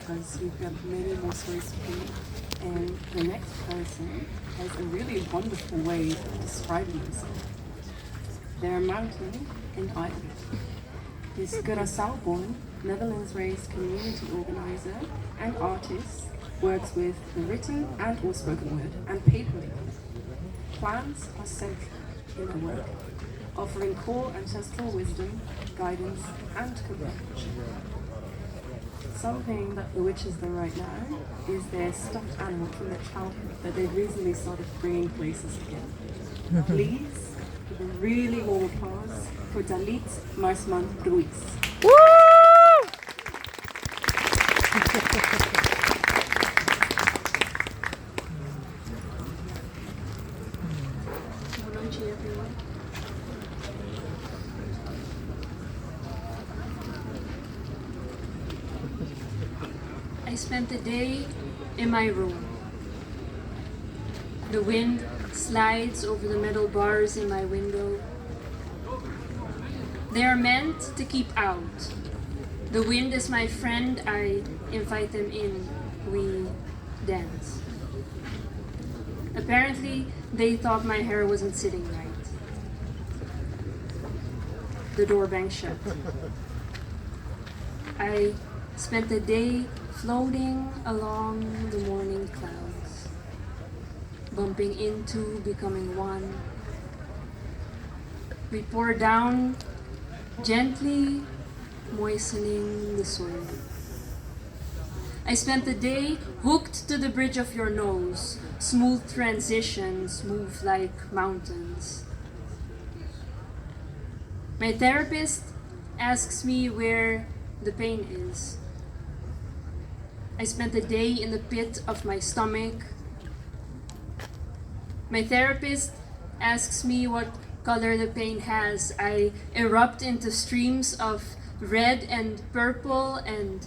because we've got many more stories to read. And the next person has a really wonderful way of describing themselves. They're a mountain in Ireland. This Curaçao-born, Netherlands-raised community organizer and artist works with the written and or spoken word and paper medium. Plants are central in their work, offering core ancestral wisdom, guidance, and companionship. Something that bewitches them right now is their stuffed animal from their childhood that they've recently started bringing places again. Please, give a really warm applause for Dalit Marsman Ruiz. Woo! I spent the day in my room. The wind slides over the metal bars in my window. They are meant to keep out. The wind is my friend, I invite them in. We dance. Apparently, they thought my hair wasn't sitting right. The door banged shut. I spent the day floating along the morning clouds, bumping into, becoming one. We pour down, gently moistening the soil. I spent the day hooked to the bridge of your nose, smooth transitions move like mountains. My therapist asks me where the pain is. I spent the day in the pit of my stomach. My therapist asks me what color the pain has. I erupt into streams of red and purple and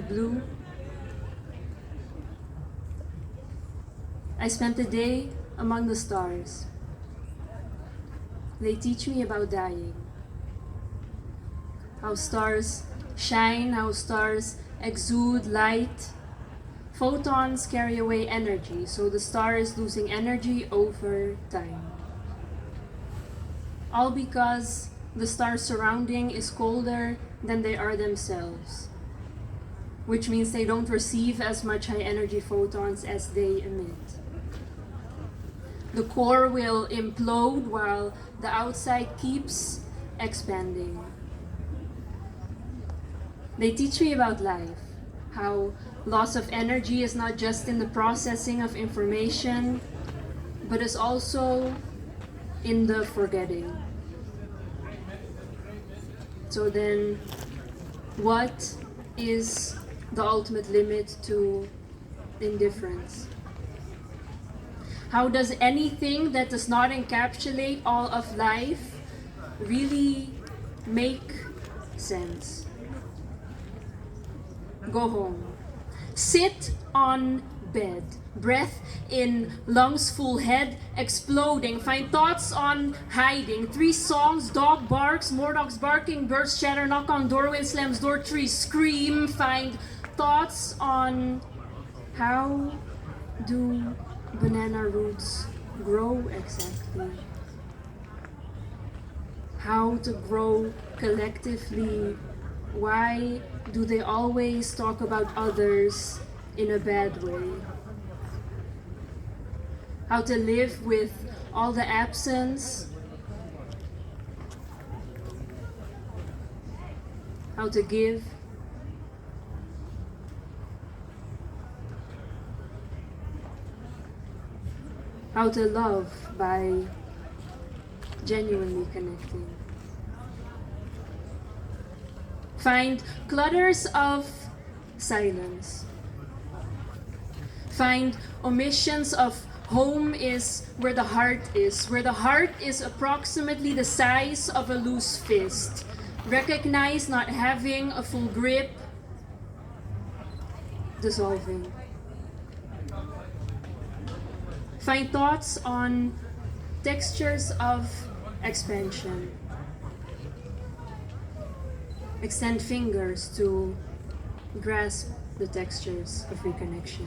blue. I spent the day among the stars. They teach me about dying. How stars shine, how stars exude light. Photons carry away energy, so the star is losing energy over time. All because the star surrounding is colder than they are themselves, which means they don't receive as much high energy photons as they emit. The core will implode while the outside keeps expanding. They teach me about life, how loss of energy is not just in the processing of information, but is also in the forgetting. So then, what is the ultimate limit to indifference? How does anything that does not encapsulate all of life really make sense? Go home. Sit on bed. Breath in, lungs full, head exploding. Find thoughts on hiding. 3 songs, dog barks, more dogs barking, birds chatter, knock on door, wind slams door, trees scream. Find thoughts on how do banana roots grow exactly? How to grow collectively? Why do they always talk about others in a bad way? How to live with all the absence? How to give? How to love by genuinely connecting. Find clutters of silence. Find omissions of home is where the heart is, where the heart is approximately the size of a loose fist. Recognize not having a full grip, dissolving. Find thoughts on textures of expansion. Extend fingers to grasp the textures of reconnection.